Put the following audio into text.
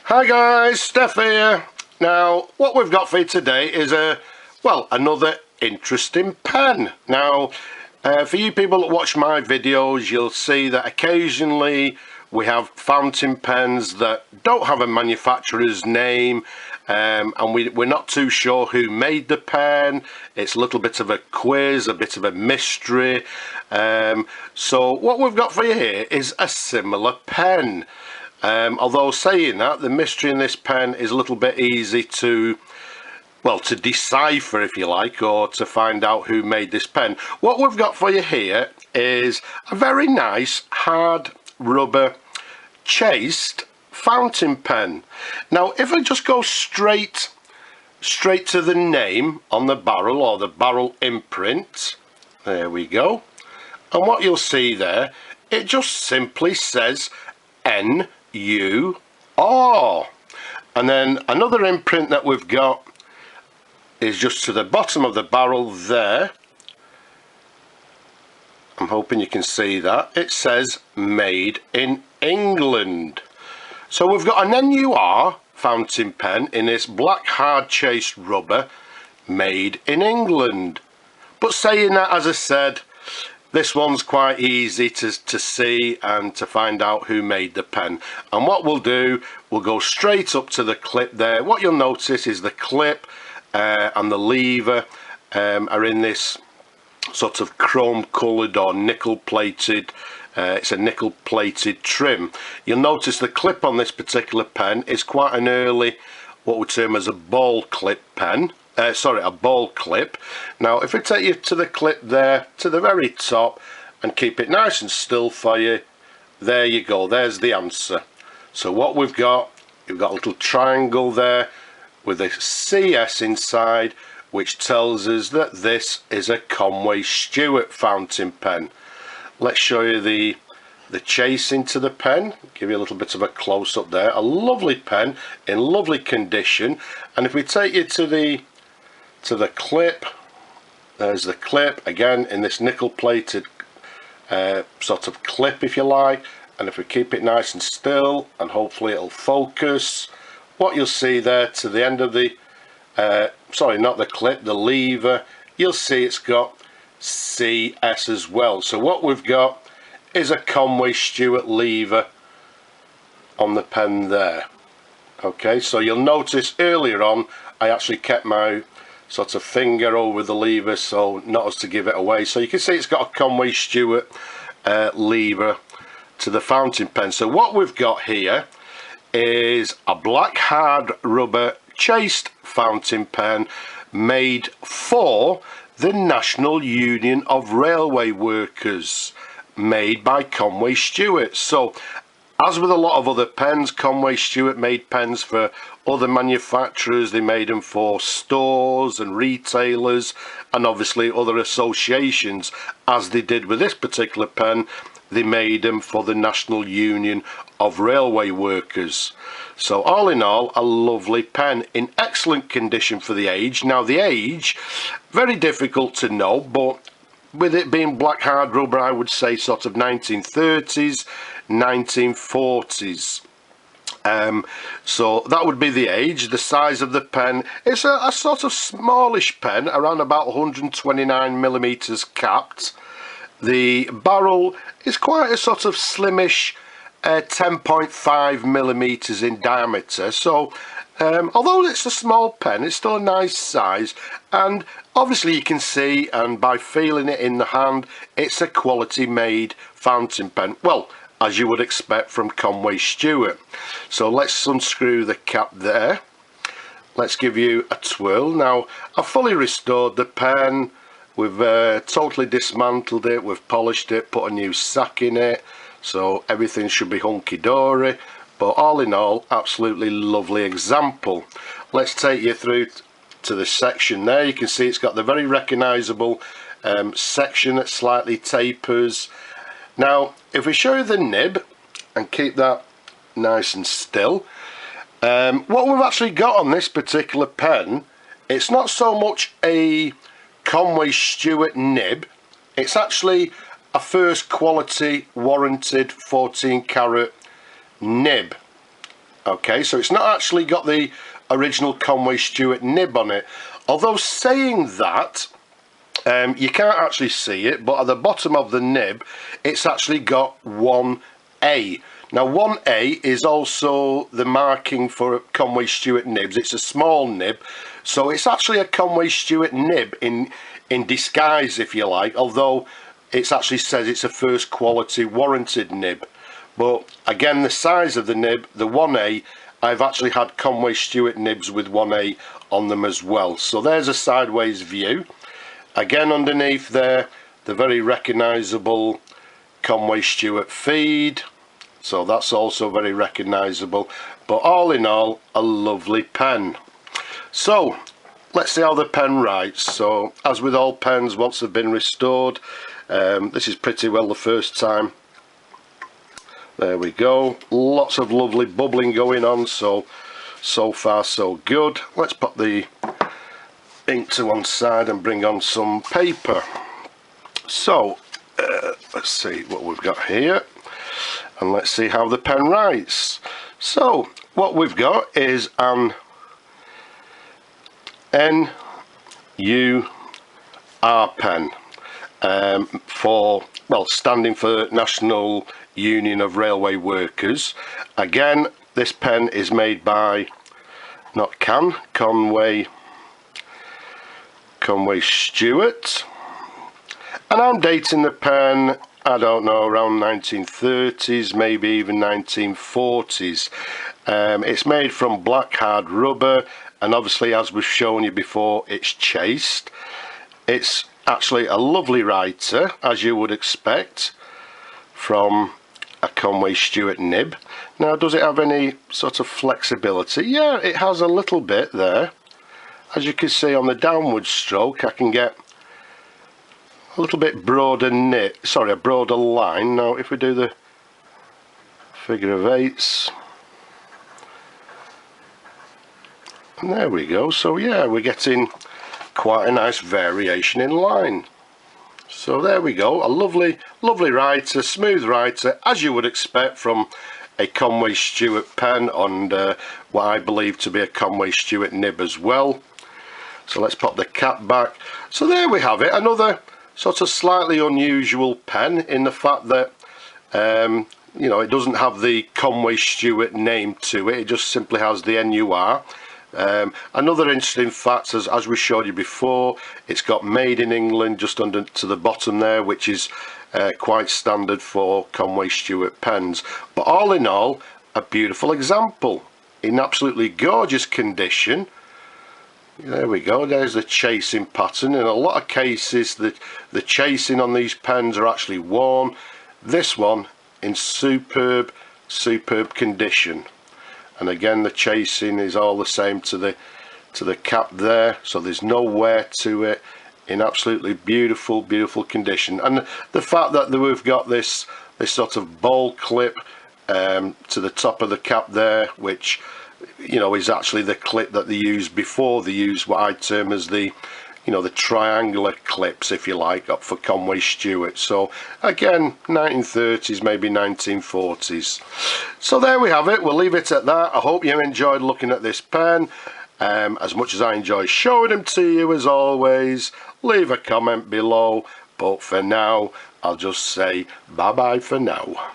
Hi guys, Steph here. Now what we've got for you today is another interesting pen. Now for you people that watch my videos, you'll see that occasionally we have fountain pens that don't have a manufacturer's name, and we're not too sure who made the pen. It's a little bit of a quiz, a bit of a mystery. So what we've got for you here is a similar pen. Although saying that, the mystery in this pen is a little bit easy to decipher, if you like, or to find out who made this pen. What we've got for you here is a very nice hard rubber chased fountain pen. Now if I just go straight to the name on the barrel, or the barrel imprint, there we go, and what you'll see there, it just simply says N.U.R. And then another imprint that we've got is just to the bottom of the barrel there. I'm hoping you can see that. It says made in England. So we've got an N.U.R. fountain pen in this black hard chased rubber, made in England. But saying that, as I said, this one's quite easy to see and to find out who made the pen. And what we'll do, we'll go straight up to the clip there. What you'll notice is the clip and the lever are in this sort of chrome coloured or nickel plated, it's a nickel plated trim. You'll notice the clip on this particular pen is quite an early, what we term as a ball clip pen. A ball clip. Now if we take you to the clip there, to the very top, and keep it nice and still for you, there you go, there's the answer. So what we've got a little triangle there with a CS inside, which tells us that this is a Conway Stewart fountain pen. Let's show you the chase into the pen, give you a little bit of a close-up there. A lovely pen in lovely condition. And if we take you to the clip, there's the clip again in this nickel plated sort of clip, if you like. And if we keep it nice and still, and hopefully it'll focus, what you'll see there to the end of the not the clip, the lever, you'll see it's got CS as well. So what we've got is a Conway Stewart lever on the pen there. Okay, so you'll notice earlier on I actually kept my sort of finger over the lever so not as to give it away. So you can see it's got a Conway Stewart lever to the fountain pen. So what we've got here is a black hard rubber chased fountain pen made for the National Union of Railway Workers, made by Conway Stewart. So as with a lot of other pens, Conway Stewart made pens for other manufacturers. They made them for stores and retailers and obviously other associations. As they did with this particular pen, they made them for the National Union of Railway Workers. So all in all, a lovely pen in excellent condition for the age. Now the age, very difficult to know, but with it being black hard rubber, I would say sort of 1930s, 1940s. So that would be the age. The size of the pen, it's a sort of smallish pen, around about 129 millimeters capped. The barrel is quite a sort of slimmish 10.5 millimeters in diameter. So although it's a small pen, it's still a nice size, and obviously you can see, and by feeling it in the hand, it's a quality made fountain pen, well, as you would expect from Conway Stewart. So let's unscrew the cap there, let's give you a twirl. Now I've fully restored the pen, we've totally dismantled it, we've polished it, put a new sack in it, so everything should be hunky-dory. But all in all, absolutely lovely example. Let's take you through to the section there. You can see it's got the very recognisable section that slightly tapers. Now if we show you the nib and keep that nice and still, what we've actually got on this particular pen, it's not so much a Conway Stewart nib, it's actually a first quality warranted 14 carat nib. Okay, so it's not actually got the original Conway Stewart nib on it. Although saying that, you can't actually see it, but at the bottom of the nib, it's actually got 1A. Now 1A is also the marking for Conway Stewart nibs. It's a small nib, so it's actually a Conway Stewart nib in disguise, if you like, although it actually says it's a first quality warranted nib. But again, the size of the nib, the 1A, I've actually had Conway Stewart nibs with 1A on them as well. So there's a sideways view. Again, underneath there, the very recognisable Conway Stewart feed. So that's also very recognisable. But all in all, a lovely pen. So let's see how the pen writes. So as with all pens, once they've been restored, this is pretty well the first time. There we go, lots of lovely bubbling going on, so far so good. Let's put the ink to one side and bring on some paper. So let's see what we've got here, and let's see how the pen writes. So what we've got is an N.U.R pen, standing for National Union of Railway Workers. Again, this pen is made by Conway Stewart, and I'm dating the pen, I don't know, around 1930s, maybe even 1940s. It's made from black hard rubber, and obviously, as we've shown you before, it's chased. It's actually a lovely writer, as you would expect from a Conway Stewart nib. Now, does it have any sort of flexibility? Yeah, it has a little bit there. As you can see on the downward stroke, I can get a little bit broader a broader line. Now, if we do the figure of eights, and there we go. So yeah, we're getting quite a nice variation in line. So there we go, a lovely writer, smooth writer, as you would expect from a Conway Stewart pen, and what I believe to be a Conway Stewart nib as well. So let's pop the cap back. So there we have it, another sort of slightly unusual pen in the fact that you know, it doesn't have the Conway Stewart name to it, it just simply has the N.U.R. Another interesting fact, as we showed you before, it's got made in England just under to the bottom there, which is quite standard for Conway Stewart pens. But all in all, a beautiful example in absolutely gorgeous condition. There we go, there's the chasing pattern. In a lot of cases the chasing on these pens are actually worn. This one in superb condition. And again, the chasing is all the same to the cap there, so there's no wear to it, in absolutely beautiful condition. And the fact that we've got this sort of ball clip to the top of the cap there, which, you know, is actually the clip that they used before. They used what I term as the, you know, the triangular clips, if you like, up for Conway Stewart. So again, 1930s, maybe 1940s. So there we have it, we'll leave it at that. I hope you enjoyed looking at this pen as much as I enjoy showing them to you. As always, leave a comment below, but for now I'll just say bye bye for now.